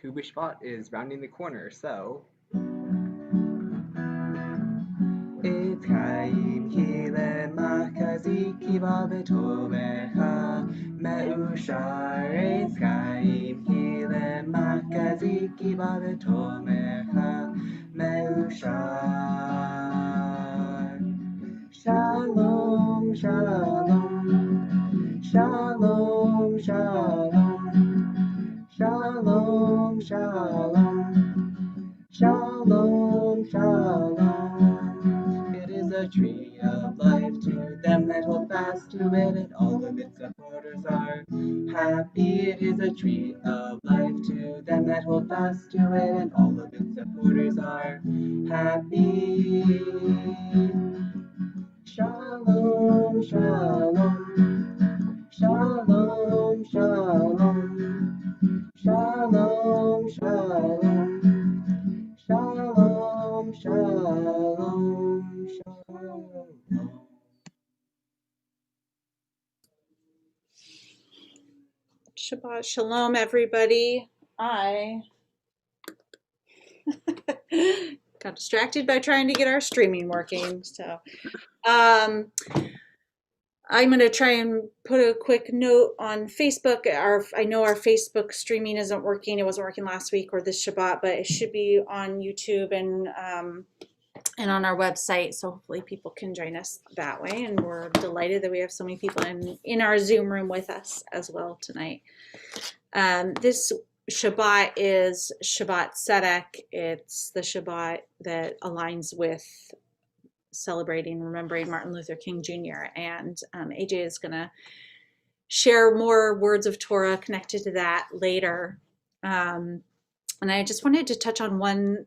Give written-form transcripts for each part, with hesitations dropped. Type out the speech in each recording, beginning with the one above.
Tu B'Shvat is rounding the corner, so it's Chaim Kile Makazi Kiva Betovecha Meushar. It's Chaim Kile Makazi Kiva Betovecha Meushar. Shalom, shalom, shalom, shalom, shalom, shalom, shalom, shalom. It is a tree of life to them that hold fast to it, and all of its supporters are happy. It is a tree of life to them that hold fast to it, and all of its supporters are happy. Shalom, shalom, shalom, shalom, shalom, shalom, shalom, shalom, shalom. Shabbat Shalom, everybody. I got distracted by trying to get our streaming working, so I'm going to try and put a quick note on Facebook. I know our Facebook streaming isn't working. It wasn't working last week or this Shabbat, but it should be on YouTube and on our website, so hopefully people can join us that way. And we're delighted that we have so many people in our Zoom room with us as well tonight. This Shabbat is Shabbat Tzedek. It's the Shabbat that aligns with celebrating, remembering Martin Luther King Jr. And AJ is going to share more words of Torah connected to that later. And I just wanted to touch on one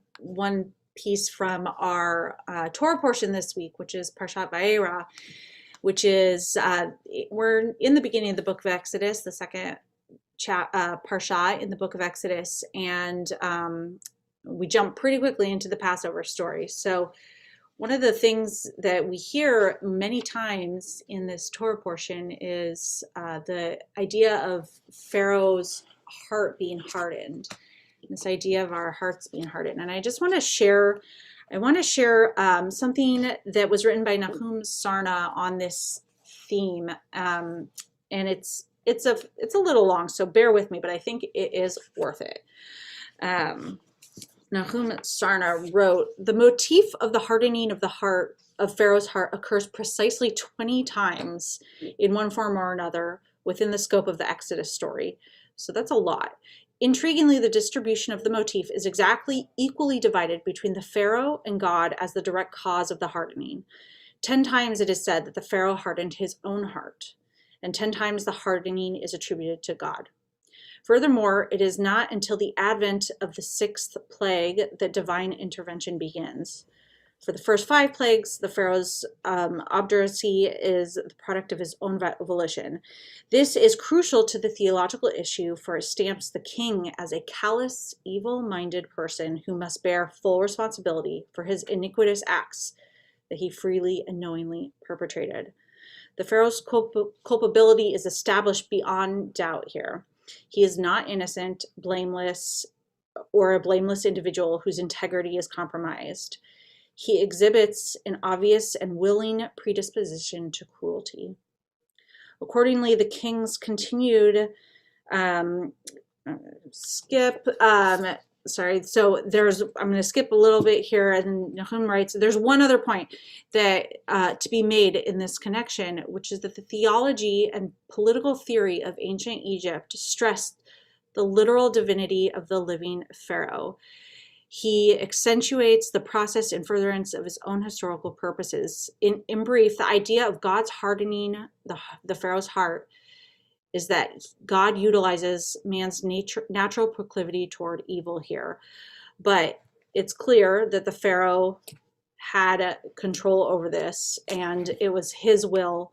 piece from our Torah portion this week, which is Parshat Vayera, which is, we're in the beginning of the book of Exodus, the second Parsha in the book of Exodus, and we jump pretty quickly into the Passover story. So one of the things that we hear many times in this Torah portion is the idea of Pharaoh's heart being hardened, this idea of our hearts being hardened. And I just want to share, something that was written by Nahum Sarna on this theme, and it's a little long, so bear with me, but I think it is worth it. Nahum Sarna wrote, "The motif of the hardening of the heart of Pharaoh's heart occurs precisely 20 times in one form or another within the scope of the Exodus story." So that's a lot. Intriguingly, the distribution of the motif is exactly equally divided between the Pharaoh and God as the direct cause of the hardening. 10 times it is said that the Pharaoh hardened his own heart, and 10 times the hardening is attributed to God. Furthermore, it is not until the advent of the 6th plague that divine intervention begins. For the first 5 plagues, the Pharaoh's obduracy is the product of his own volition. This is crucial to the theological issue, for it stamps the king as a callous, evil-minded person who must bear full responsibility for his iniquitous acts that he freely and knowingly perpetrated. The Pharaoh's culpability is established beyond doubt here. He is not innocent, blameless, or a blameless individual whose integrity is compromised. He exhibits an obvious and willing predisposition to cruelty. Accordingly, the king's continued I'm going to skip a little bit here, and Nahum writes, there's one other point that to be made in this connection, which is that the theology and political theory of ancient Egypt stressed the literal divinity of the living Pharaoh. He accentuates the process in furtherance of his own historical purposes. In brief, the idea of God's hardening the Pharaoh's heart is that God utilizes man's natural proclivity toward evil here. But it's clear that the Pharaoh had control over this, and it was his will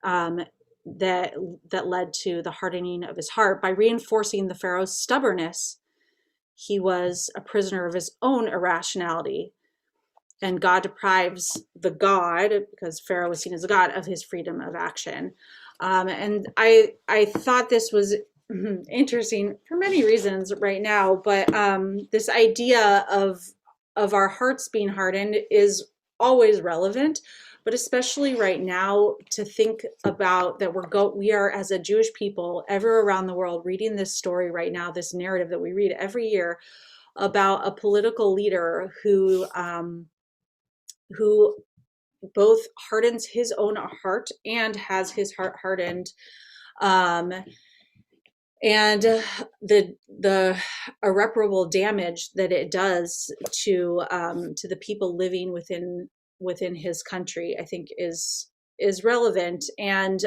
that led to the hardening of his heart. By reinforcing the Pharaoh's stubbornness, he was a prisoner of his own irrationality, and God deprives the God, because Pharaoh was seen as a God, of his freedom of action. And I thought this was interesting for many reasons right now, but this idea of our hearts being hardened is always relevant, but especially right now to think about that we are as a Jewish people ever around the world reading this story right now, this narrative that we read every year about a political leader who both hardens his own heart and has his heart hardened. Um, and the irreparable damage that it does to the people living within his country, I think is relevant. And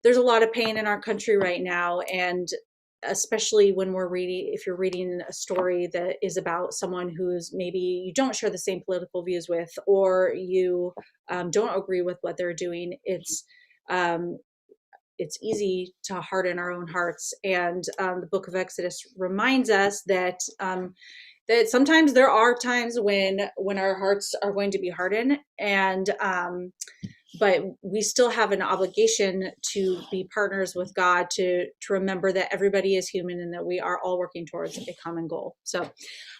there's a lot of pain in our country right now, and especially when if you're reading a story that is about someone who's maybe you don't share the same political views with, or you don't agree with what they're doing, um, it's easy to harden our own hearts. And the book of Exodus reminds us that sometimes there are times when our hearts are going to be hardened, and but we still have an obligation to be partners with God, to remember that everybody is human and that we are all working towards a common goal. So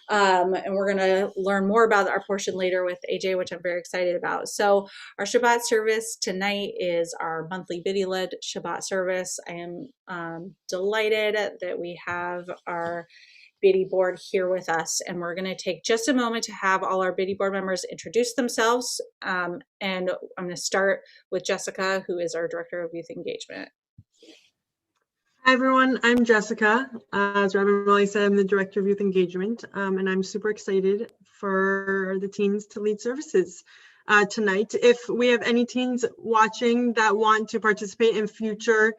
and we're going to learn more about our portion later with AJ, which I'm very excited about. So our Shabbat service tonight is our monthly BTY Led Shabbat service. I am delighted that we have our BTY board here with us, and we're going to take just a moment to have all our BTY board members introduce themselves. And I'm going to start with Jessica, who is our Director of Youth Engagement. Hi, everyone. I'm Jessica. As Robin Molly said, I'm the Director of Youth Engagement, and I'm super excited for the teens to lead services tonight. If we have any teens watching that want to participate in future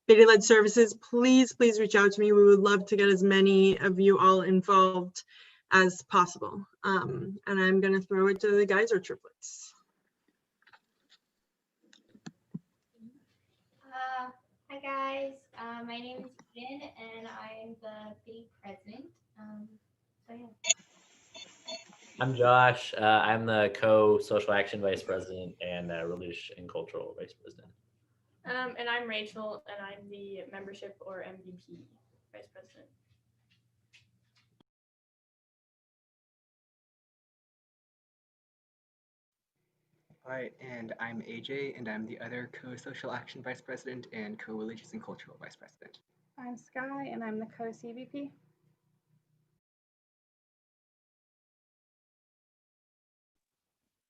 BTY Led services, please reach out to me. We would love to get as many of you all involved as possible. And I'm going to throw it to the guys or triplets. Hi guys, my name is Eden and I'm the BTY president. So yeah. I'm Josh. I'm the co-social action vice president and religious and cultural vice president. And I'm Rachel, and I'm the membership or MVP vice president. All right, and I'm AJ, and I'm the other co-social action vice president and co-religious and cultural vice president. I'm Sky, and I'm the co-CVP.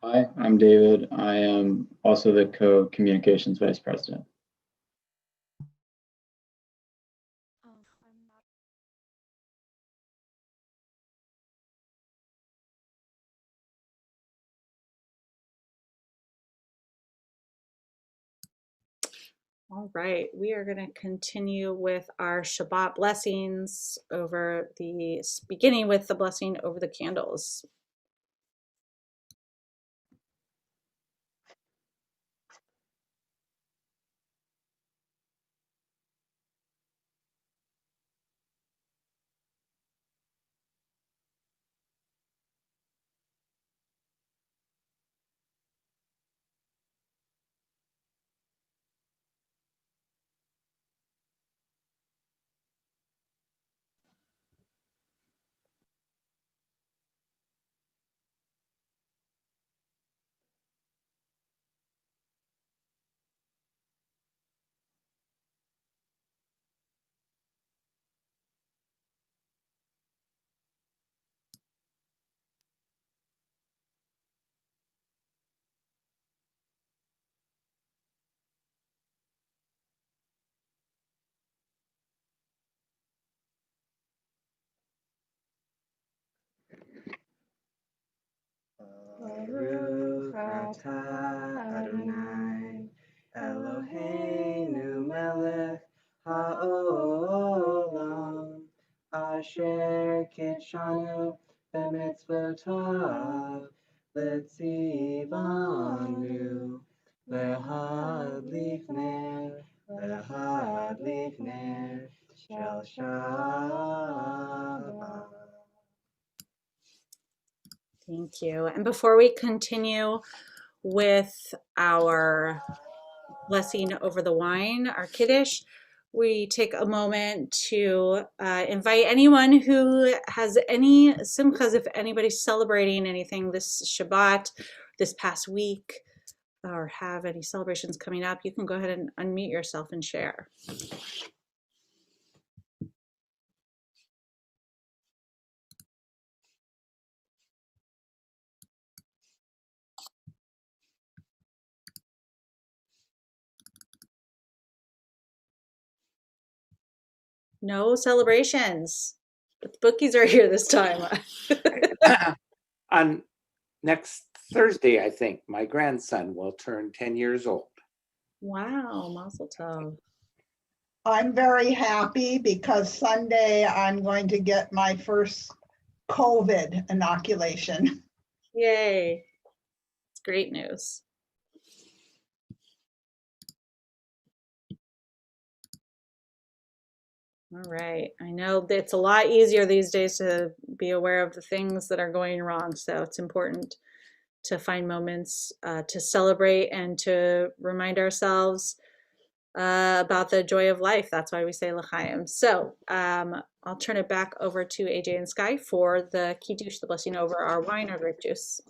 Hi, I'm David. I am also the co-communications vice president. All right, we are going to continue with our Shabbat blessings beginning with the blessing over the candles. Baruch atah Adonai Eloheinu melech haolam asher kitshanu b'mitzvotav letzivanu lehadlik ner shel Shabbat. Thank you. And before we continue with our blessing over the wine, our Kiddush, we take a moment to invite anyone who has any simchas, if anybody's celebrating anything this Shabbat, this past week, or have any celebrations coming up, you can go ahead and unmute yourself and share. No celebrations. But the bookies are here this time. On next Thursday, I think, my grandson will turn 10 years old. Wow, mazel tov. I'm very happy because Sunday I'm going to get my first COVID inoculation. Yay. It's great news. All right. I know it's a lot easier these days to be aware of the things that are going wrong. So it's important to find moments to celebrate and to remind ourselves about the joy of life. That's why we say l'chaim. So I'll turn it back over to AJ and Sky for the kiddush, the blessing over our wine or grape juice.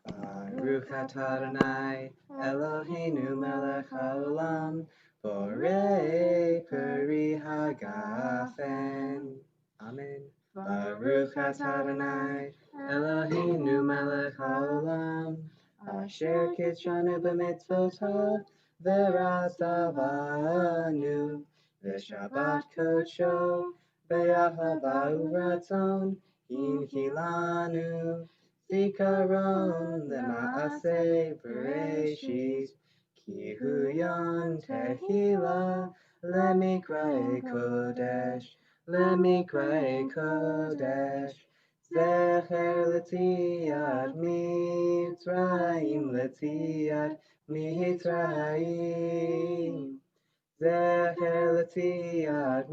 Baruch atah Adonai Eloheinu melech haolam borei peri hagafen. Amen. Baruch atah Adonai Eloheinu melech haolam asher kitshanu b'mitzvotav v'ratzavanu v'shabbat kodsho be'ahava u'ratzon hinchilanu Zikaron lema'aseh Bereshit Ki hu yom tehila lemikrei kodesh Zecher l'tziat Mitzrayim Zecher l'tziat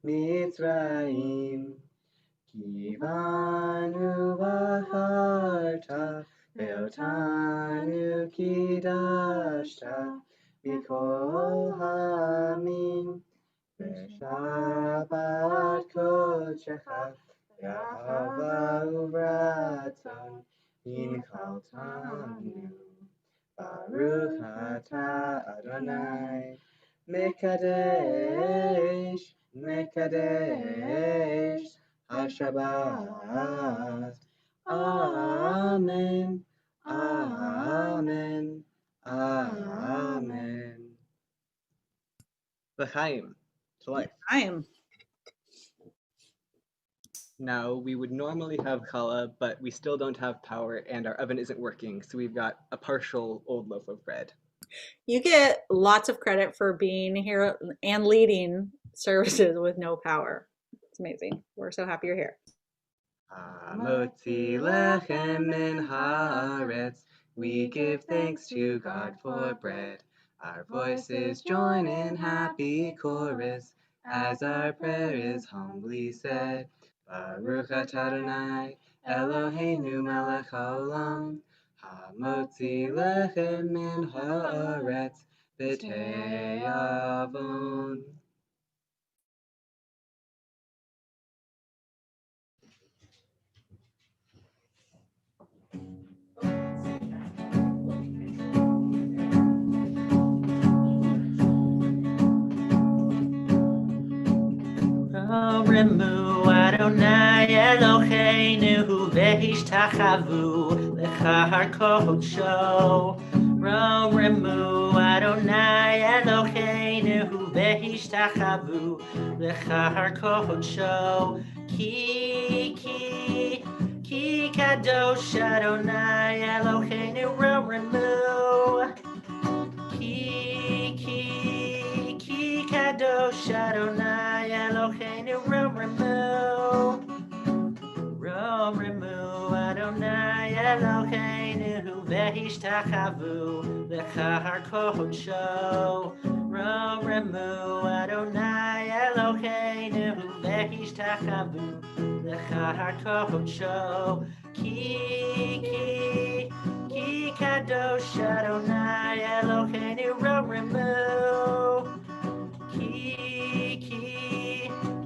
Mitzrayim Kivanu v'acharta ve'otanu kidashta mikol ha'amim v'shabbat kodshecha v'ahava u'ratzon hinchaltanu Baruch atah Adonai Mekadesh HaShabbat. Amen. Amen. Amen. L'chaim. To life. L'chaim. Now, we would normally have challah, but we still don't have power and our oven isn't working, so we've got a partial old loaf of bread. You get lots of credit for being here and leading services with no power. It's amazing. We're so happy you're here. Hamotzi lechem min haaretz. We give thanks to God for bread. Our voices join in happy chorus as our prayer is humbly said. Baruch atah Adonai Eloheinu melech haolam Hamotzi lechem min haaretz v'te'avon. Remu Adonai Eloheinu v'hishtachavu l'char kodsho. Remu Adonai Eloheinu v'hishtachavu l'char kodsho. Ki kadosh Adonai Eloheinu remu. Ki kadosh Adonai Eloheinu remu Adonai Eloheinu v'hishtachavu l'char kodsho. Remu Adonai Eloheinu v'hishtachavu l'char kodsho. Ki kadosh Adonai Eloheinu roremu.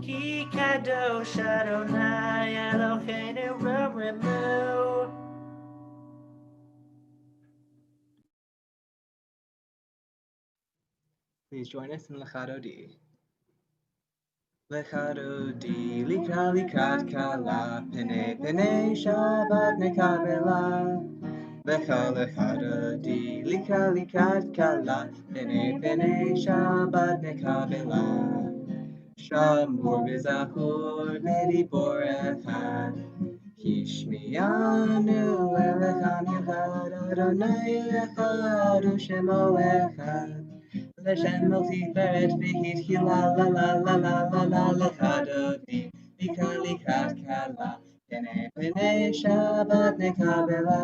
Ki kadosh Adonai Eloheinu roremu. Please join us in Lechado D. Lechado D, likra likrat kala, pene pene Shabbat nekabela. Lecha lechado di, likra likrat kala, pene pene Shabbat nekabela. Shamor v'zachor v'dibor echad, Hishmiyanu elechan echad, Adonai echad u'shemo echad. L'shem el tiferet v'hitchila la la la la la la lechado di, likra likrat kala, pene pene Shabbat nekabela.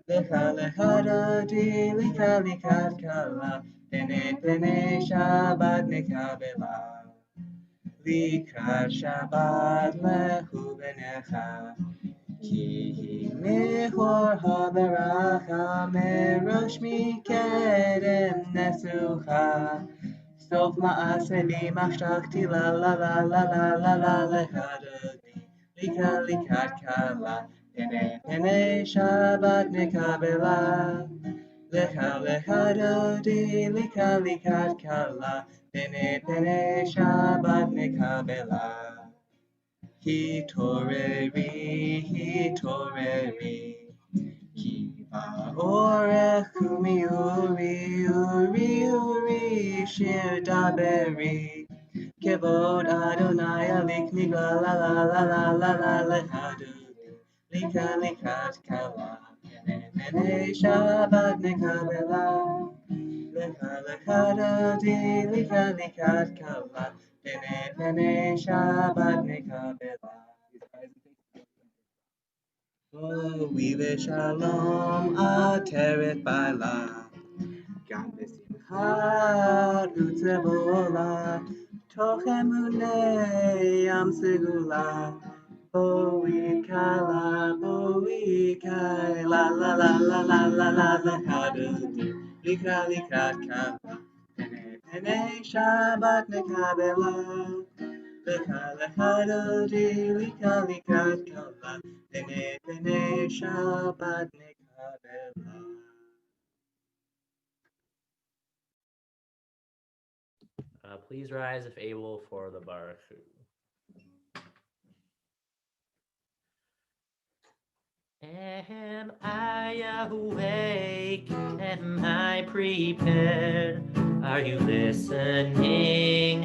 Lecha lechado di, likra likrat kala, pene pene Shabbat nekabela. Likrat Shabbat lechu benecha, ki mechor haberacha merosh mikedem nesucha. Sof ma'ase b'machshachti la la la la la la la lechadodi, likrat kala, pene pene Shabbat nekabela. Lecha lechadodi, likrat kala, pene pene Shabbat nekabela. Hitoreri, ki ba'orech umi uri shir daberi. Kevod Adonai alik nigla la la la la la la lechadodi, likrat kala, pene pene Shabbat nekabela. Lecha lechado di, likrat kala, pene pene Shabbat nekabela. Lo'i v'shalom ateret ba'la, gam b'simcha u'tzebola, toch emunei am segula. Bo'i kala, bo'i kai, la la la la la la la lechado di, likrat kala, pene pene Shabbat nekabela. Lecha lechado di, likrat kala, pene pene Shabbat nekabela. Please rise if able for the Baruch Hu. Am I awake? Am I prepared? Are you listening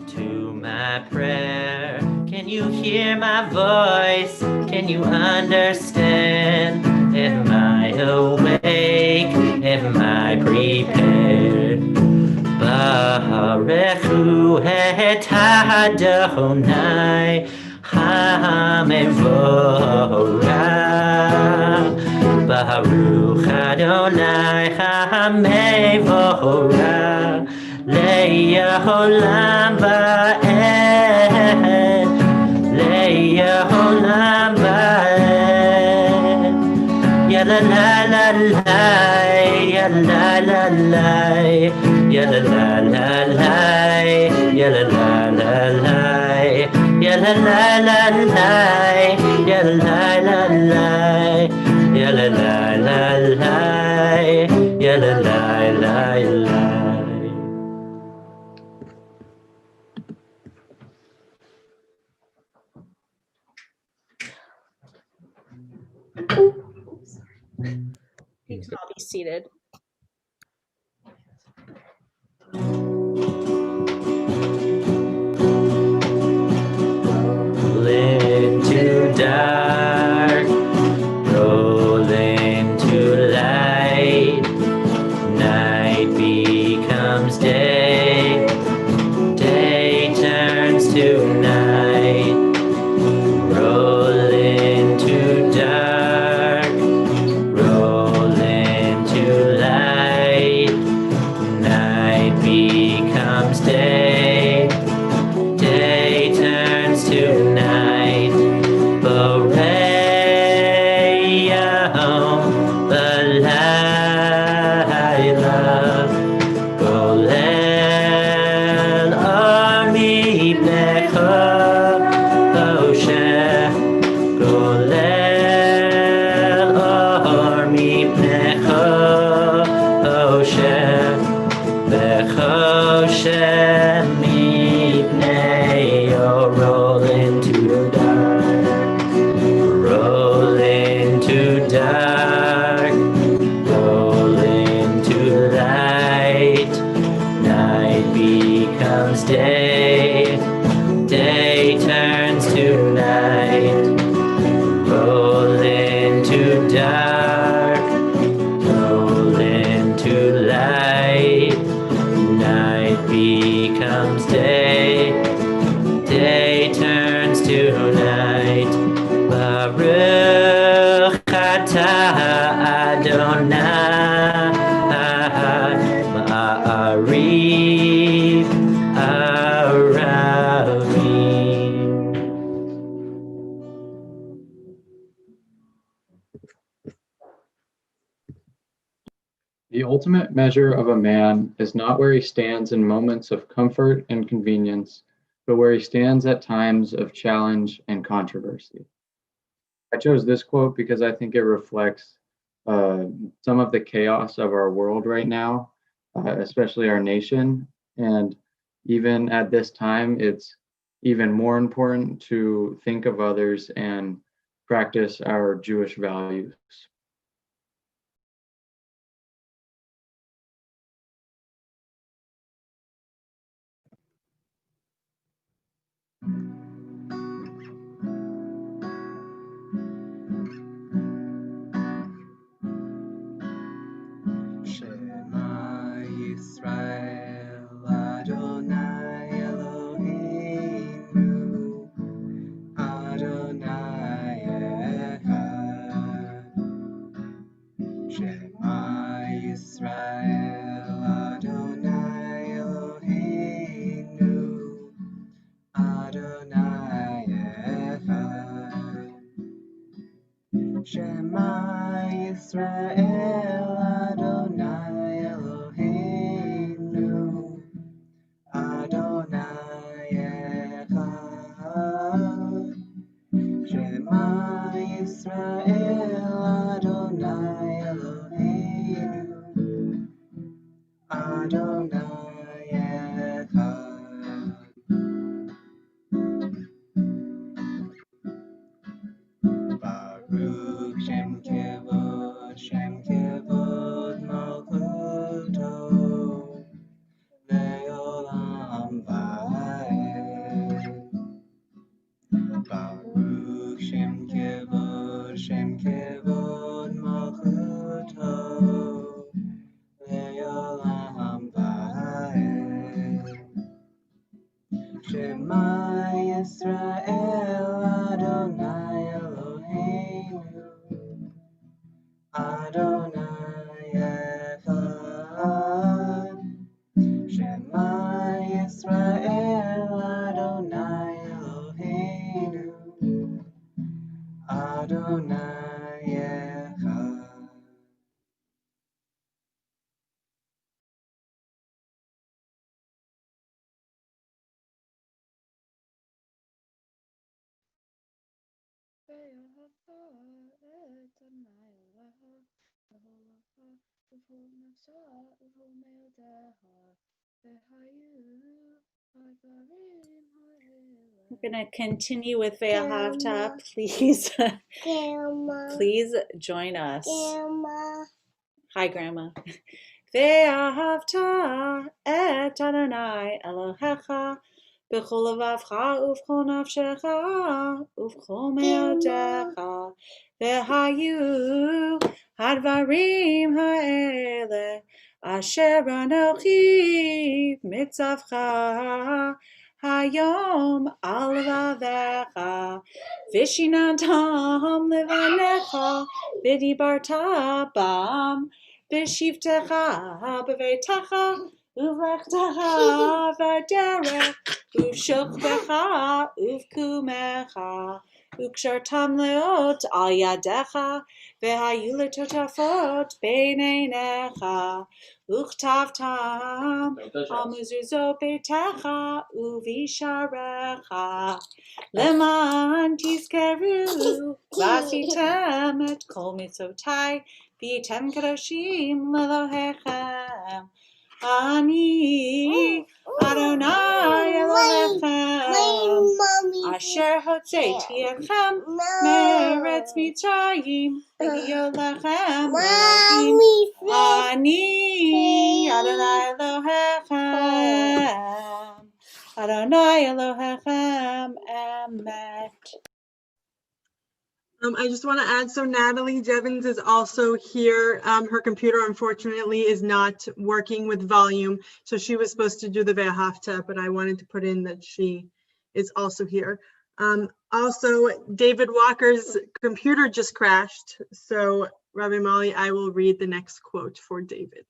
to my prayer? Can you hear my voice? Can you understand? Am I awake? Am I prepared? Barechu et Adonai HaMevorach. Baruch Adonai HaMevorach le'olam va'ed, le'olam va'ed. Ya la la la la, ya la la la, ya la la la la, ya la la la la, ya la la la la, ya la la la la, ya la la la la, ya la la la la. You can all be seated. Roll into dark, roll into light. Night becomes day, day turns to night. Roll into dark, roll into light. Night becomes day, day turns to night. Borei Yahom, Roshem Mipneo, roll into dark, roll into dark, roll into light. Night becomes day, day turns to night. Roll into dark, roll into light. Night becomes day, day turns to night. Baruch atah Adonai, ma'ariv aravim. The ultimate measure of a man is not where he stands in moments of comfort and convenience, but where he stands at times of challenge and controversy. I chose this quote because I think it reflects some of the chaos of our world right now, especially our nation. And even at this time, it's even more important to think of others and practice our Jewish values. Shema Yisrael Adonai Eloheinu Adonai Echad. Shema Yisrael Adonai Eloheinu Adonai Echad. Shema Yisrael Adonai Eloheinu Adonai Echad. Shema Yisrael Adonai Eloheinu Adonai Echad. Baruch Shem Kevod Malchuto Le'olam Va'ed. Baruch Shem Kevod Malchuto Le'olam Va'ed. Shema Yisrael Adonai Eloheinu Adonai Echad. Shema Yisrael Adonai Eloheinu Adonai Echad. We're going to continue with Ve'ahavta. Please, please join us. Hi, Grandma. Ve'ahavta et Adonai Elohecha b'chol levavcha uv'chol nafshecha uv'chol me'odecha v'hayu hadvarim ha'ele asher anochi mitzavcha hayom al levavecha v'shinantam levanecha v'dibarta bam v'shivtecha b'veitecha uv'lechtecha v'derech uv'shukbecha uv'kumecha u'kshartam leot al yadecha v'hayu letotafot b'neinecha u'chtavtam al mezuzot beitecha uv'isharecha leman tizkeru v'asitem et kol mitzotai v'yitem kadoshim l'Elohechem Ani Adonai Elohechem Asher Hotzeiti Etchem Meretz Mitzrayim V'hio lechem Elohim Ani Adonai Elohechem Adonai Elohechem Emet. I just want to add, so Natalie Jevons is also here. Her computer unfortunately is not working with volume, so she was supposed to do the Ve'ahavta, but I wanted to put in that she is also here. Also, David Walker's computer just crashed, so Rabbi Molly, I will read the next quote for David.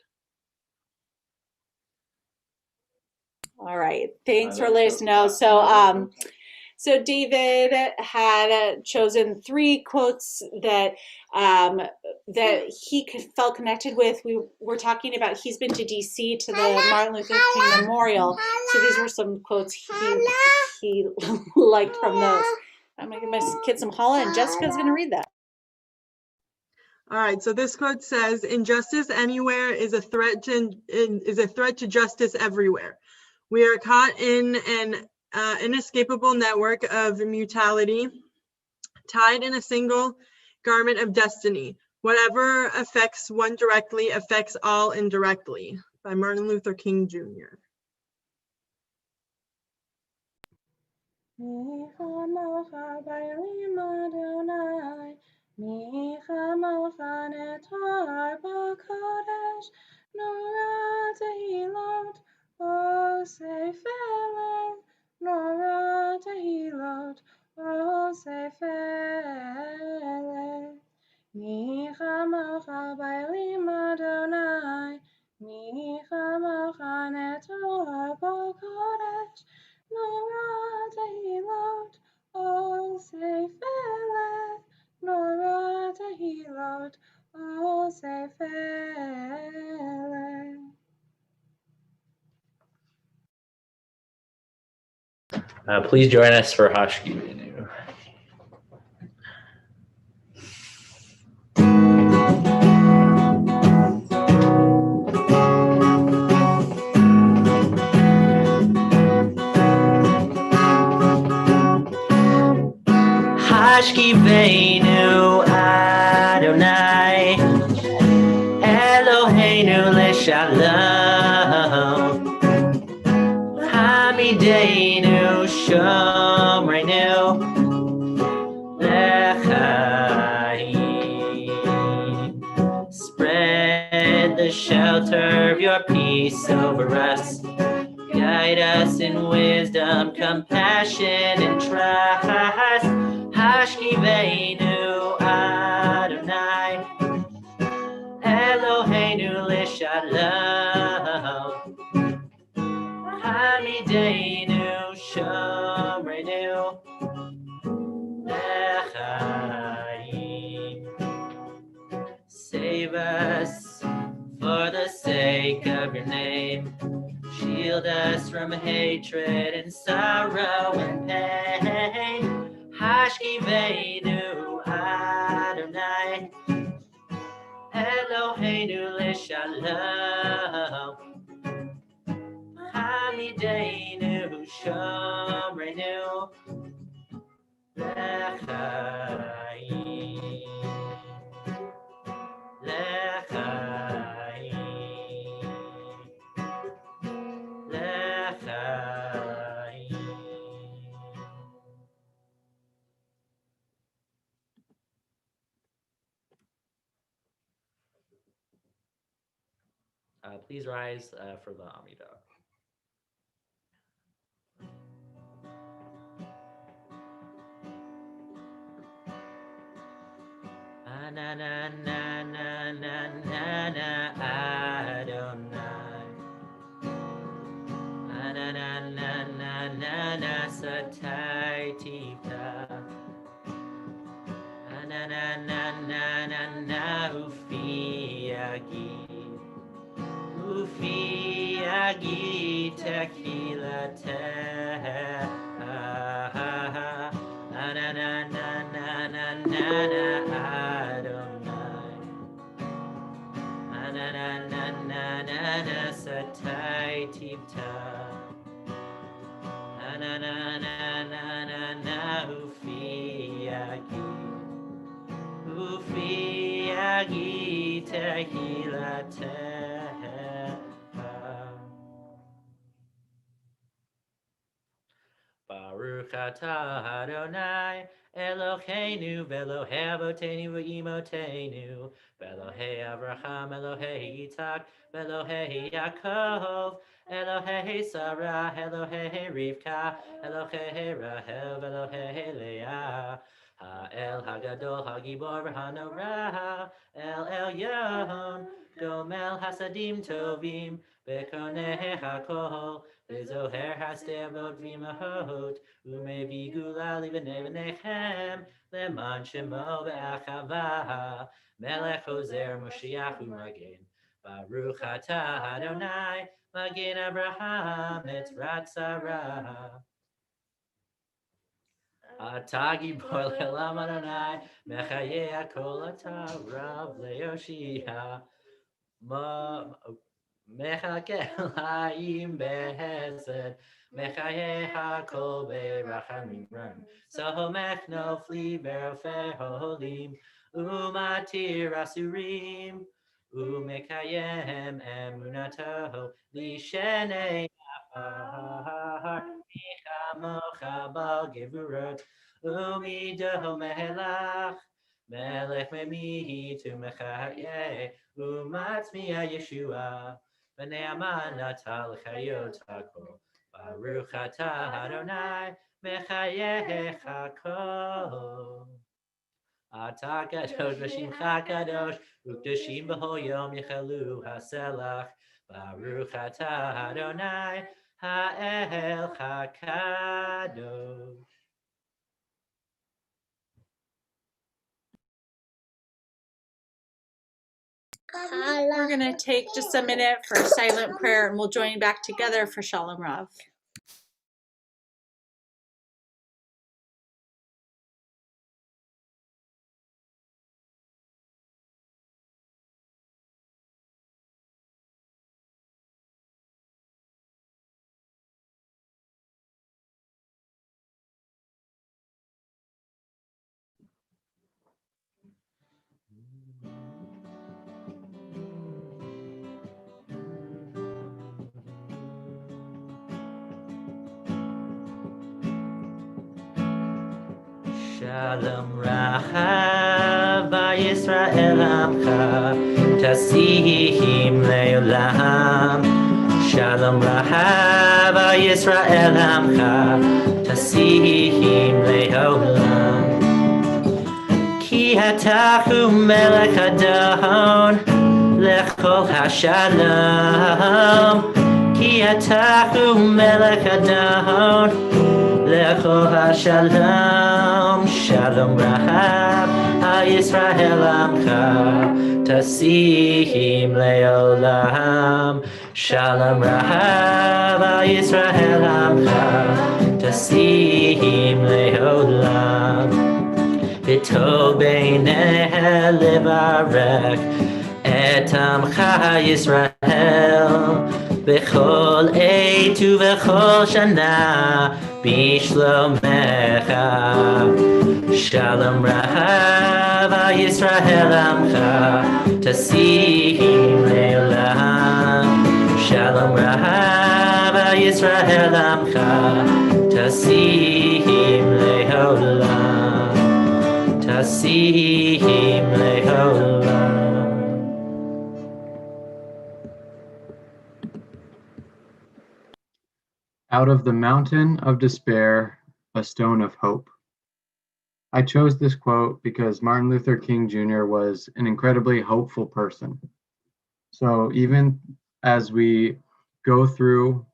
All right, thanks for letting us know. So David had chosen 3 quotes that that he felt connected with. We were talking about, he's been to DC to the Martin Luther King Memorial. So these were some quotes he liked from those. I'm gonna give my kid some challah, and Jessica's gonna read that. All right, so this quote says, "Injustice anywhere is a threat to justice everywhere. We are caught in an inescapable network of mutuality, tied in a single garment of destiny. Whatever affects one directly affects all indirectly." By Martin Luther King Jr. Oh, Sefer, Nora Tehilot, oh, Sefer, Mi chamocha ba'elim Adonai, Mi chamocha netor b'kodesh, Nora Tehilot, oh, Sefer, Nora Tehilot, oh, Sefer. Please join us for Hashkivenu. Hashkivenu Adonai Eloheinu leshalom Hamideinu Shomreinu Lechaim. Spread the shelter of your peace over us. Guide us in wisdom, compassion, and trust. Hashkivenu Adonai Eloheinu leshalom Hamideinu Shomreinu Lechaim. Save us for the sake of your name. Shield us from hatred and sorrow and pain. Hashkivenu Adonai Eloheinu leshalom Hamideinu Shomreinu Lechaim. Lechaim. Lechaim. Please rise for the Amidah. Na na na na na na na Adonai. Na na na na na na Satai Tiva. Na na na na na na Ufi Agi. Ufi Agi Tequila Te. Na na na na na na na Adonai. Na na na na na na Satai. Na na na na na na ufiagi tehilateha. Baruch atah Adonai Eloheinu v'Elohei Avotenu v'Imotenu v'Elohei Avraham Elohei Yitzhak v'Elohei Yaakov Elohei Sarah Elohei Rivka Elohei Rahel v'Elohei Leah Ha'el Hagadol Hagibor v'Hanorah El Elyon Gomel Hasadim Tovim Bekoneh HaKol Zoher hasdevot v'imahot umevi gula livnei v'nechem leman shemo v'achava melech ozer Moshiach u'magen Baruch atah Adonai magen Abraham etzrat Sarah Atah gibor le'elam Adonai mechayeh hakol atah rav le'yoshia Mechakel ha'im behesed, Mechaye ha'kol be'rachamim ram. Sohomech nofli be'rofeh holim, Umatir asurim, Umekayem emunato, Lishenei afar, Michamocha bal gevurot, Umido mehelach, Melech memihi tu mechaye, Umatzmiya Yeshua, B'nei Aman Natal Chayot HaKol, Baruch atah Adonai Mechayech HaKol. Atah Kadosh v'Shimcha Kadosh, Ukdoshim b'Hol Yom Yechelu HaSelach, Baruch atah Adonai Ha'el HaKadosh. We're going to take just a minute for a silent prayer and we'll join back together for Shalom Rav. Shalom Rachav Yisrael Amcha Tasihim Leolam. Shalom Rachav Yisrael Amcha Tasihim Leolam. Ki Hatahu Melech Adon Lechol HaShalom. Ki Hatahu Melech Adon Lechol HaShalom. Shalom Rachav HaYisrael Amcha Tasihim Leolam. Shalom Rachav HaYisrael Amcha Tasihim Leolam. V'tov beineh levarech et Amcha Yisrael b'chol eit u'v'chol shana b'shlomecha. Shalom Rachav Yisrael Amcha Tasihim Leolam. Shalom Rachav Yisrael Amcha Tasihim Leolam. Tasihim Leolam. Out of the mountain of despair, a stone of hope. I chose this quote because Martin Luther King Jr. was an incredibly hopeful person. So even as we go through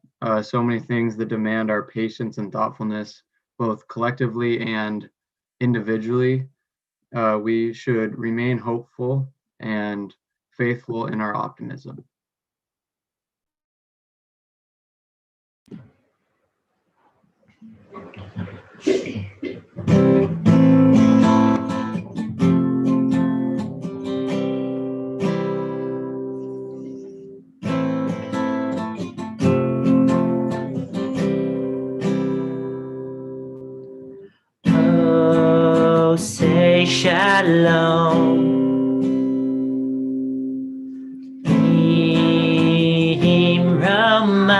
so many things that demand our patience and thoughtfulness, both collectively and individually, we should remain hopeful and faithful in our optimism. shalom. Rama,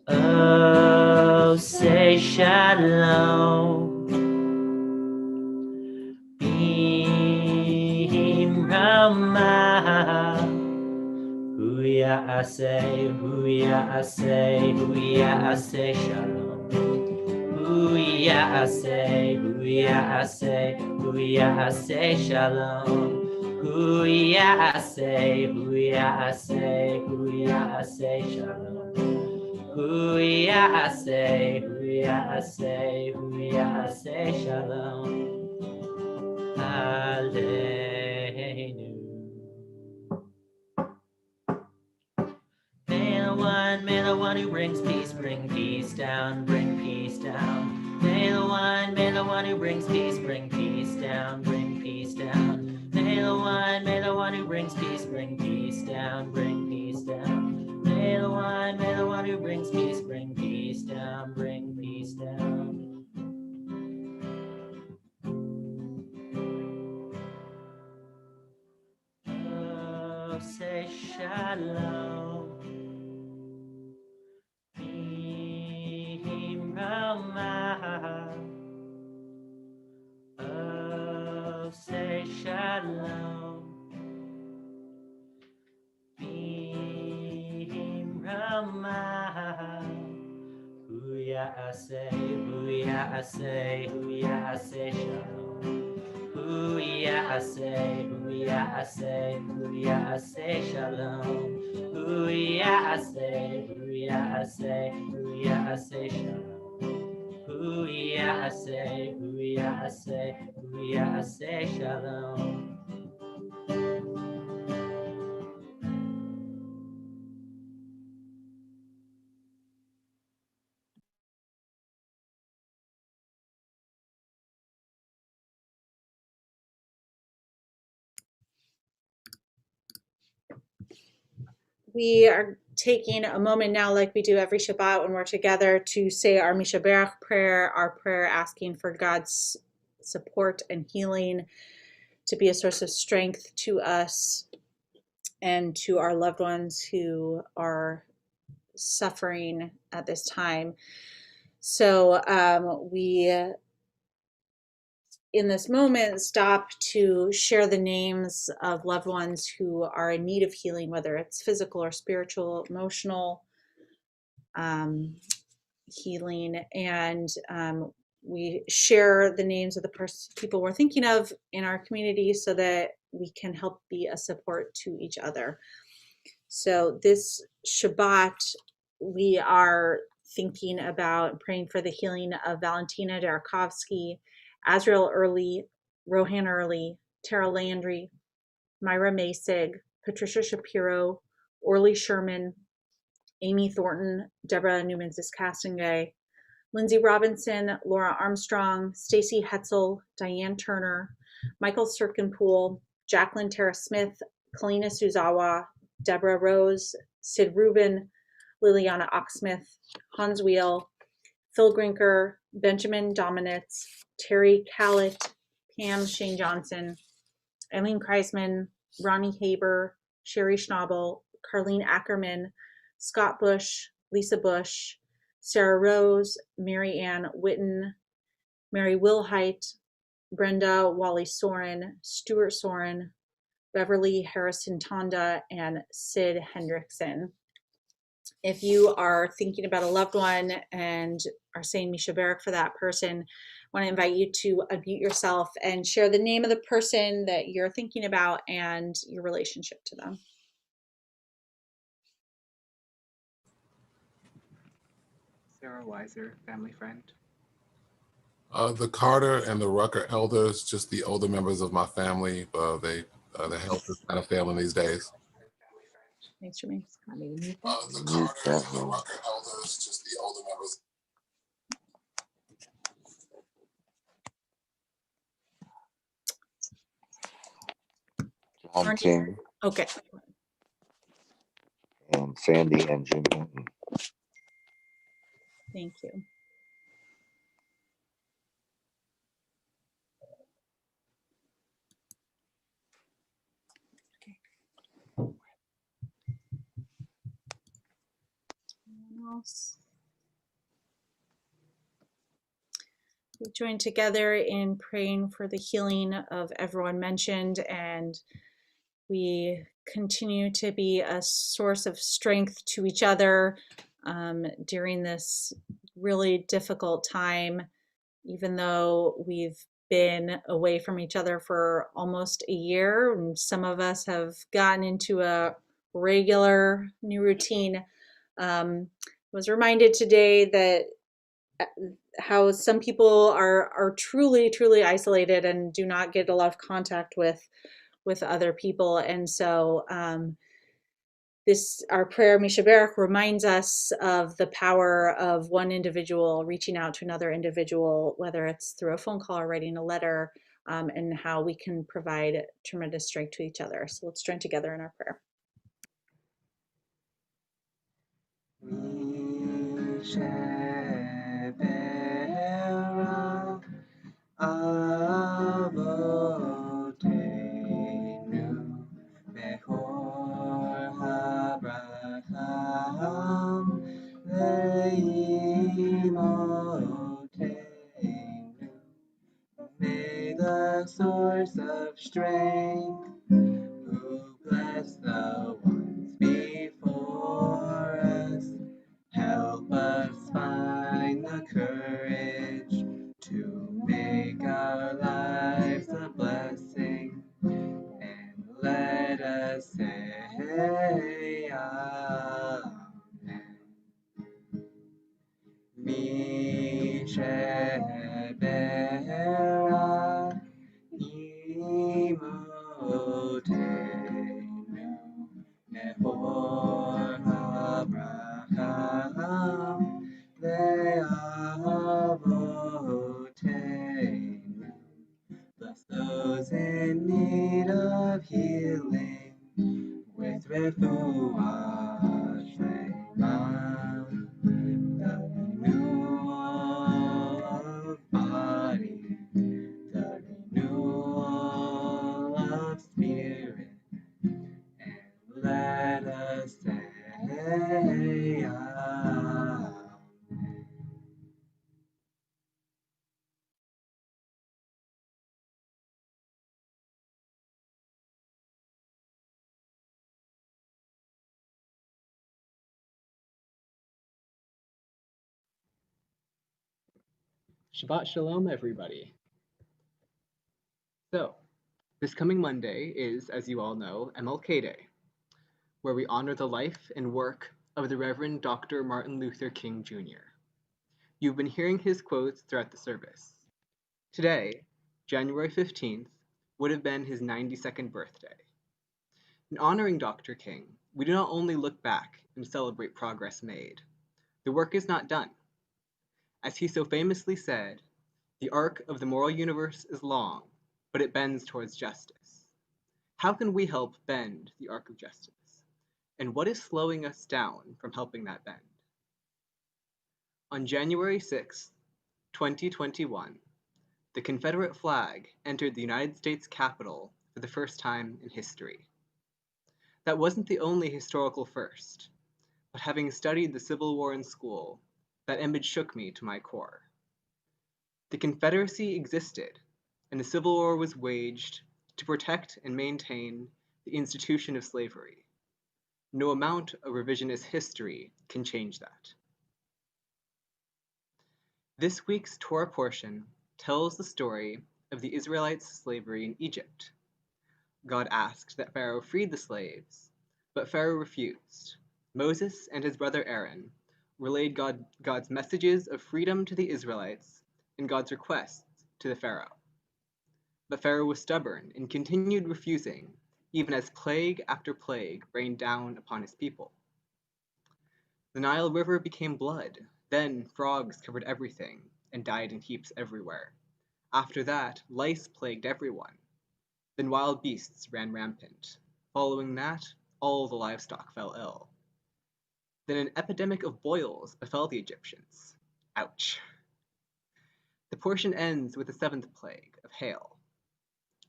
oh, say shalom. Rama, huya ase shalom. Huya ase shalom. Huya ase shalom. Huya ase shalom. Aleinu. May the one who brings peace bring peace down, bring peace down. May the one who brings peace bring peace down, bring peace down. May the one who brings peace bring peace down, bring peace down. May the one who brings peace bring peace down, bring peace down. Oh, say shalom. Rama, oh, say shalom. Rama, huya ase shalom. Huya ase shalom. Huya ase shalom. Huya ase shalom. We are taking a moment now, like we do every Shabbat when we're together, to say our Mishaberach prayer, our prayer asking for God's support and healing to be a source of strength to us and to our loved ones who are suffering at this time. So we, in this moment, stop to share the names of loved ones who are in need of healing, whether it's physical or spiritual, emotional healing. And we share the names of the people we're thinking of in our community so that we can help be a support to each other. So this Shabbat, we are thinking about praying for the healing of Valentina Darakovsky, Azrael Early, Rohan Early, Tara Landry, Myra Masig, Patricia Shapiro, Orly Sherman, Amy Thornton, Deborah Newman-Castonguay, Lindsay Robinson, Laura Armstrong, Stacy Hetzel, Diane Turner, Michael Sirkenpool, Jacqueline Tara Smith, Kalina Suzawa, Deborah Rose, Sid Rubin, Liliana Oxsmith, Hans Wheel, Phil Grinker, Benjamin Dominitz, Terry Callett, Pam Shane Johnson, Eileen Kreisman, Ronnie Haber, Sherry Schnabel, Carlene Ackerman, Scott Bush, Lisa Bush, Sarah Rose, Mary Ann Witten, Mary Wilhite, Brenda Wally Soren, Stuart Soren, Beverly Harrison Tonda, and Sid Hendrickson. If you are thinking about a loved one and are saying Misha Barak for that person, I want to invite you to unmute yourself and share the name of the person that you're thinking about and your relationship to them. Sarah Weiser, family friend. The Carter and the Rucker elders, just the older members of my family. The health is kind of failing these days. Thanks, Jermaine. The Carter and the Rucker elders, just the older members. John King. Okay. And Sandy and Jim Hinton. Thank you. else? We join together in praying for the healing of everyone mentioned, and we continue to be a source of strength to each other during this really difficult time, even though we've been away from each other for almost a year, and some of us have gotten into a regular new routine. Was reminded today that how some people are truly isolated and do not get a lot of contact with other people, and so our prayer Misha Berach reminds us of the power of one individual reaching out to another individual, whether it's through a phone call or writing a letter, and how we can provide tremendous strength to each other. So let's join together in our prayer. Misha Berach Avotenu Bechor HaBracham Leimotenu. May the source of strength, who bless the ones before us, help us find the courage to make our lives a blessing, and let us say Amen. Misha Berach Imotenu Bechor HaBracham Le'avotenu. Bless those in need of healing with refuah shlema, the renewal of body, the renewal of spirit, and let us say Amen. Shabbat Shalom, everybody. So, this coming Monday is, as you all know, MLK Day, where we honor the life and work of the Reverend Dr. Martin Luther King Jr. You've been hearing his quotes throughout the service. Today, January 15th, would have been his 92nd birthday. In honoring Dr. King, we do not only look back and celebrate progress made. The work is not done. As he so famously said, the arc of the moral universe is long, but it bends towards justice. How can we help bend the arc of justice? And what is slowing us down from helping that bend? On January 6, 2021, the Confederate flag entered the United States Capitol for the first time in history. That wasn't the only historical first, but having studied the Civil War in school, that image shook me to my core. The Confederacy existed, and the Civil War was waged to protect and maintain the institution of slavery. No amount of revisionist history can change that. This week's Torah portion tells the story of the Israelites' slavery in Egypt. God asked that Pharaoh freed the slaves, but Pharaoh refused. Moses and his brother Aaron relayed God's messages of freedom to the Israelites and God's requests to the Pharaoh. But Pharaoh was stubborn and continued refusing, even as plague after plague rained down upon his people. The Nile River became blood, then frogs covered everything and died in heaps everywhere. After that, lice plagued everyone. Then wild beasts ran rampant. Following that, all the livestock fell ill. Then an epidemic of boils befell the Egyptians. Ouch. The portion ends with the seventh plague of hail.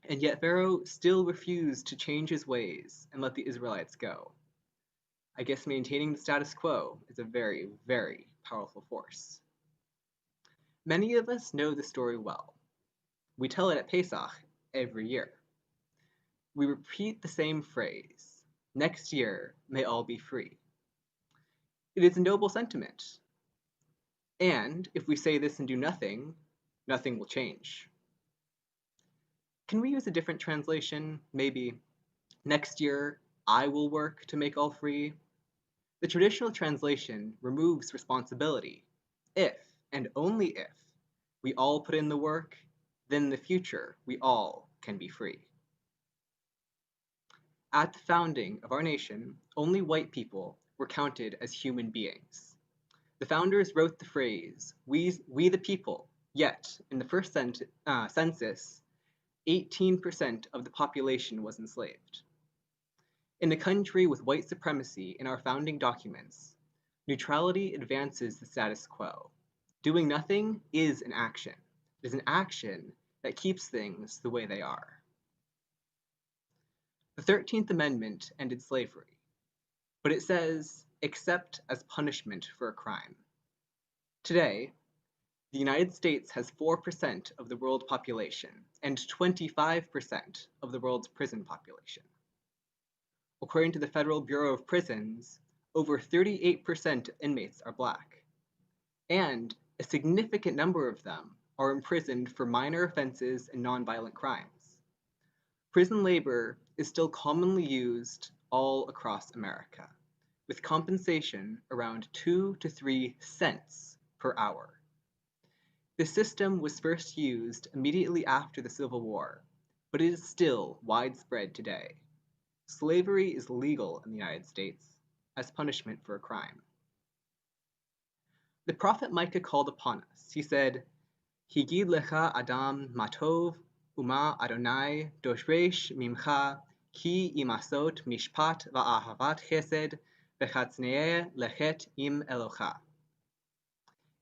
And yet Pharaoh still refused to change his ways and let the Israelites go. I guess maintaining the status quo is a very, very powerful force. Many of us know the story well. We tell it at Pesach every year. We repeat the same phrase, next year may all be free. It is a noble sentiment. And if we say this and do nothing, nothing will change. Can we use a different translation? Maybe, next year I will work to make all free. The traditional translation removes responsibility. If, and only if, we all put in the work, then in the future we all can be free. At the founding of our nation, only white people were counted as human beings. The founders wrote the phrase, we the people, yet in the first census, 18% of the population was enslaved. In a country with white supremacy in our founding documents, neutrality advances the status quo. Doing nothing is an action. It is an action that keeps things the way they are. The 13th Amendment ended slavery, but it says, except as punishment for a crime. Today, the United States has 4% of the world population and 25% of the world's prison population. According to the Federal Bureau of Prisons, over 38% of inmates are Black, and a significant number of them are imprisoned for minor offenses and nonviolent crimes. Prison labor is still commonly used all across America, with compensation around 2 to 3 cents per hour. This system was first used immediately after the Civil War, but it is still widespread today. Slavery is legal in the United States as punishment for a crime. The prophet Micah called upon us. He said, Higid lecha Adam matov uma Adonai doshresh mimcha ki imasot mishpat va'ahavat chesed v'chatznei lechet im Elocha.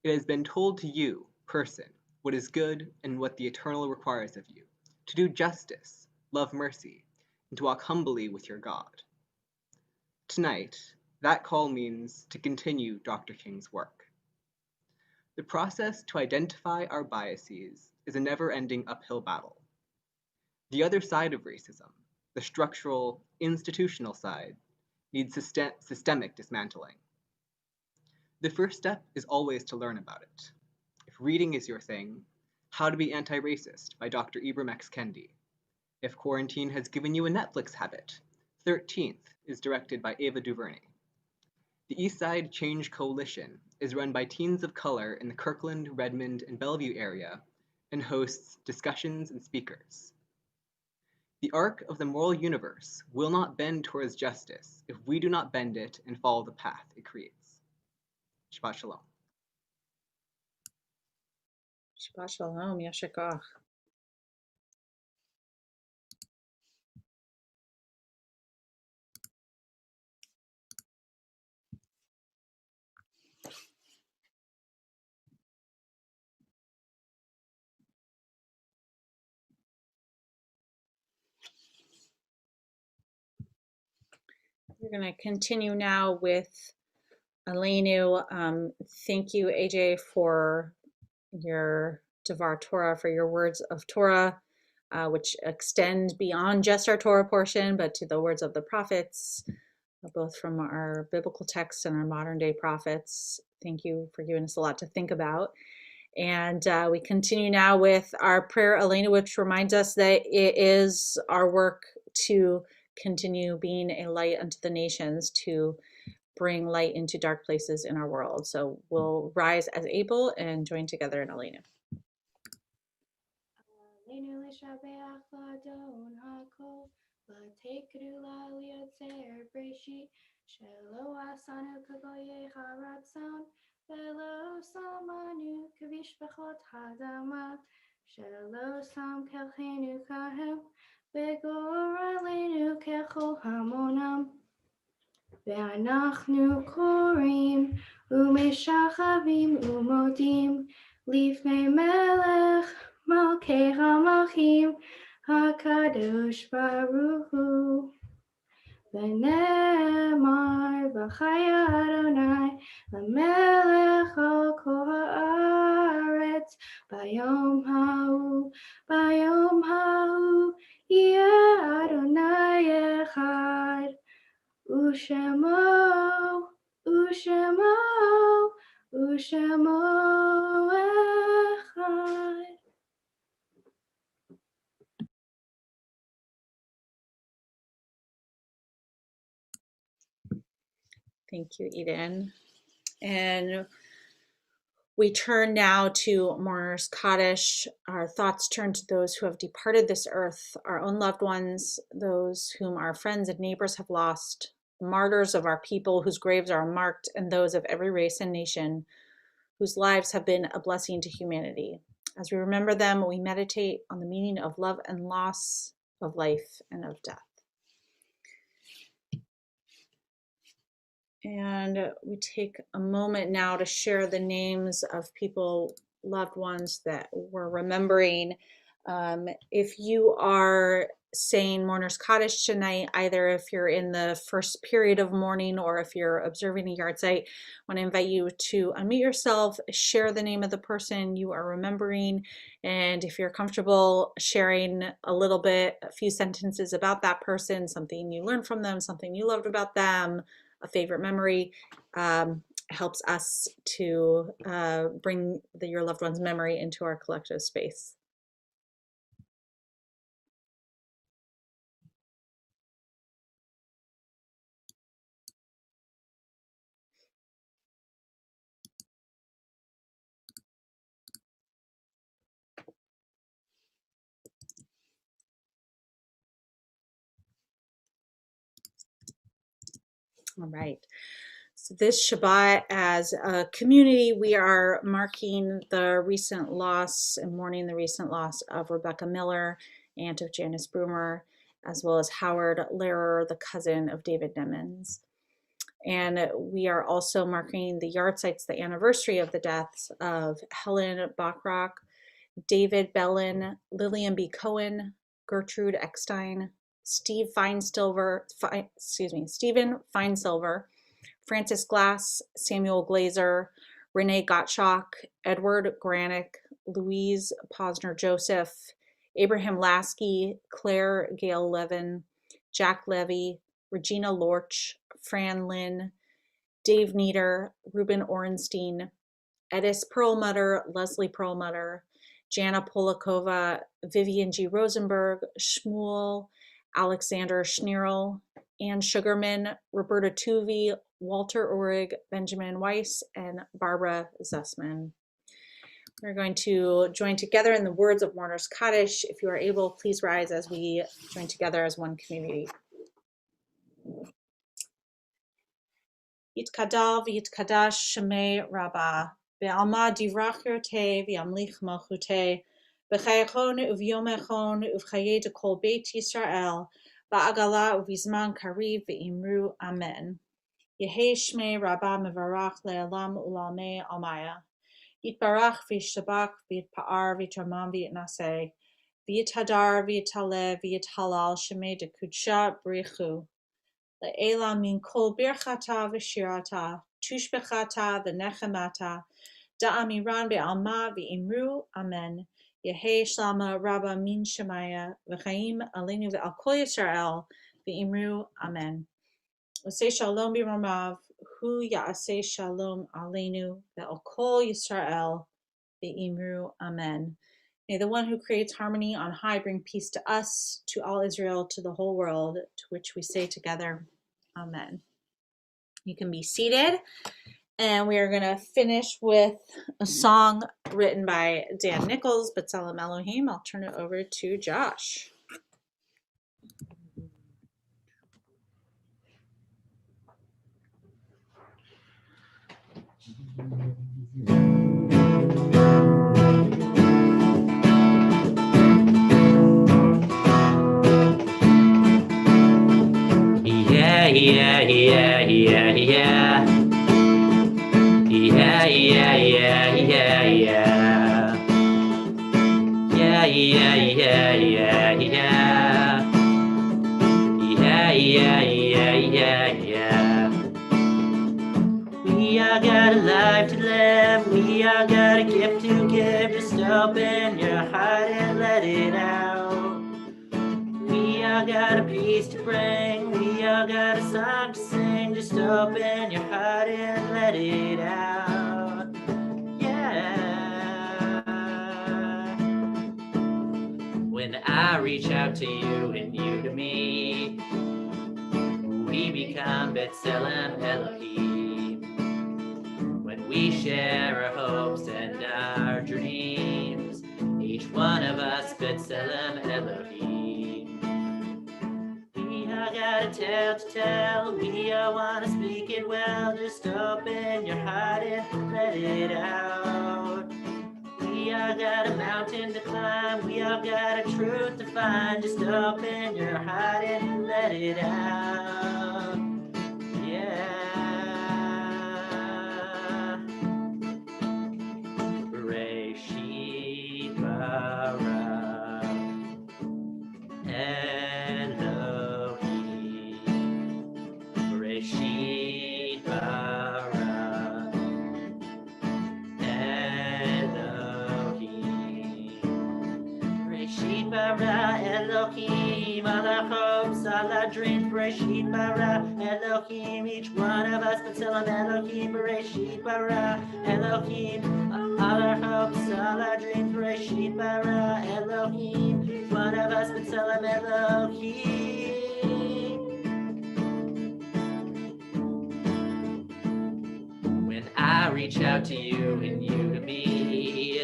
It has been told to you, person, what is good and what the Eternal requires of you, to do justice, love mercy, and to walk humbly with your God. Tonight, that call means to continue Dr. King's work. The process to identify our biases is a never-ending uphill battle. The other side of racism, the structural, institutional side, needs systemic dismantling. The first step is always to learn about it. If reading is your thing, How to Be Anti-Racist by Dr. Ibram X. Kendi. If quarantine has given you a Netflix habit, 13th is directed by Ava DuVernay. The Eastside Change Coalition is run by teens of color in the Kirkland, Redmond, and Bellevue area and hosts discussions and speakers. The arc of the moral universe will not bend towards justice if we do not bend it and follow the path it creates. Shabbat Shalom. Shabbat Shalom, Yasher Koach. We're going to continue now with Aleinu. Thank you, AJ, for your Devar Torah, for your words of Torah, which extend beyond just our Torah portion, but to the words of the prophets, both from our biblical texts and our modern day prophets. Thank you for giving us a lot to think about. And we continue now with our prayer, Aleinu, which reminds us that it is our work to continue being a light unto the nations, to bring light into dark places in our world. So we'll rise as able and join together in Aleinu. Aleinu l'shabeach l'adon hakol, l'tekru l'yotzer b'reshit, shelo asanu k'goyei haratzon, velo samanu k'vishpachot hadama, shelo sam kelchenu kahem, v'goralenu kechol hamonam. ואנחנו קוראים ומשחווים ומודים לפני מלך מלכי המלכים הקדוש ברוך הוא. ונאמר וחיה אדוני למלך על כל הארץ ביום ההוא יהיה אדוני אחד ושמו אחד. Thank you, Eden. And we turn now to Mourner's Kaddish. Our thoughts turn to those who have departed this earth, our own loved ones, those whom our friends and neighbors have lost, martyrs of our people whose graves are marked, and those of every race and nation whose lives have been a blessing to humanity. As we remember them, we meditate on the meaning of love and loss, of life and of death. And we take a moment now to share the names of people, loved ones that we're remembering. If you are saying Mourner's Kaddish tonight, either if you're in the first period of mourning or if you're observing a yard site, I want to invite you to unmute yourself, share the name of the person you are remembering, and if you're comfortable sharing a few sentences about that person, something you learned from them, something you loved about them, a favorite memory, helps us to bring your loved one's memory into our collective space. All right. So this Shabbat, as a community, we are marking the recent loss and mourning the recent loss of Rebecca Miller, aunt of Janice Broomer, as well as Howard Lehrer, the cousin of David Nemmons. And we are also marking the yard sites, the anniversary of the deaths of Helen Bachrock, David Bellin, Lillian B. Cohen, Gertrude Eckstein, Stephen Feinsilver, Francis Glass, Samuel Glazer, Renee Gottschalk, Edward Granick, Louise Posner-Joseph, Abraham Lasky, Claire Gale Levin, Jack Levy, Regina Lorch, Fran Lynn, Dave Nieder, Ruben Orenstein, Edis Perlmutter, Leslie Perlmutter, Jana Polakova, Vivian G. Rosenberg, Shmuel, Alexander Schneerl, Ann Sugarman, Roberta Tuvey, Walter Uhrig, Benjamin Weiss, and Barbara Zussman. We're going to join together in the words of Mourner's Kaddish. If you are able, please rise as we join together as one community. Yitkadav yitkadash shemei Rabbah, ve'alma divrach yotei ve'amlich malchutei, v'chayachon uvyomechon uvchaye de kol beit Yisrael, va'agala uvizman kariv ve'imru amen. Yehei shmei Rabbah mevarach le'alam u'lalmei almaya. Yitbarach v'yishtabach v'yitpa'ar v'yitramam v'yitnaseh, v'yithadar v'yitaleh v'yithalal shemei de kudsha b'richu. Le'ela min kol birchata v'shirata, tushbechata v'nechemata, da'amiran be'alma v'imru, amen. Yehei shlama rabba min shemaya, v'chaim aleinu ve'al kol Yisrael, v'imru, amen. Osei shalom b'romav, hu ya'asei shalom aleinu ve'al kol Yisrael, v'imru, amen. May the one who creates harmony on high bring peace to us, to all Israel, to the whole world, to which we say together, amen. You can be seated, and we are going to finish with a song written by Dan Nichols, B'Tselem Elohim. I'll turn it over to Josh. Yeah, yeah, yeah, yeah, yeah. Yeah, yeah, yeah, yeah, yeah. Yeah, yeah, yeah, yeah, yeah. Yeah, yeah, yeah, got a life to live. We all got a gift to give. Just open your heart and let it out. We all got a piece to bring. We all got a song to sing. Just open your heart and let it out. Yeah. When I reach out to you and you to me, we become B'Tselem Elohim. When we share our hopes and our dreams, each one of us B'Tselem Elohim. We all got a tale to tell, we all want to speak it well. Just open your heart and let it out. We all got a mountain to climb, we all got a truth to find. Just open your heart and let it out. Yeah. Bereshit bara Elohim. Bereshit bara Elohim. Bereshit bara Elohim. All our hopes, all our dreams. Bereshit bara Elohim. Each one of us B'Tselem Elohim. Bereshit bara Elohim. All our hopes, all our dreams. Bereshit bara Elohim. Each one of us B'Tselem Elohim. When I reach out to you and you to me,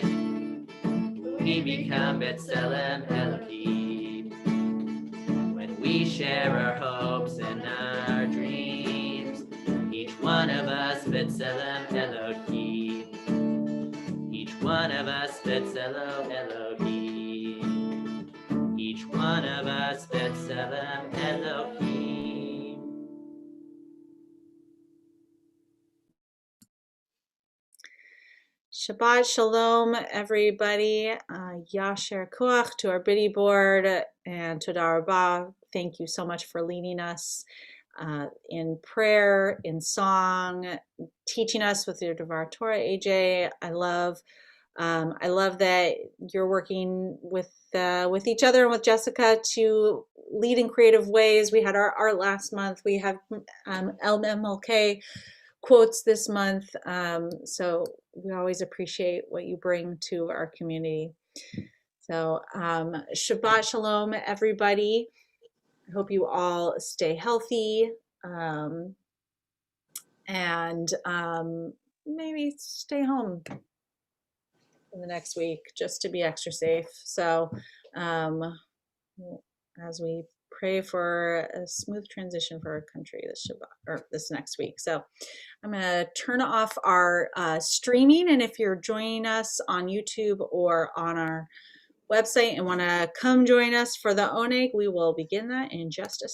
we become B'Tselem Elohim. When we share our hopes and our dreams, each one of us B'Tselem Elohim. Each one of us B'Tselem Elohim. Each one of us B'Tselem Elohim. Shabbat Shalom, everybody. Yasher Koach to our biddy board, and Todah Rabbah. Thank you so much for leading us in prayer, in song, teaching us with your Devar Torah, AJ. I love that you're working with each other and with Jessica to lead in creative ways. We had our art last month. We have LMLK quotes this month. So we always appreciate what you bring to our community. So Shabbat Shalom, everybody. I hope you all stay healthy and maybe stay home in the next week just to be extra safe. So as we pray for a smooth transition for our country this Shabbat, or this next week. So I'm going to turn off our streaming, and if you're joining us on YouTube or on our website and want to come join us for the Oneg, we will begin that in just a second.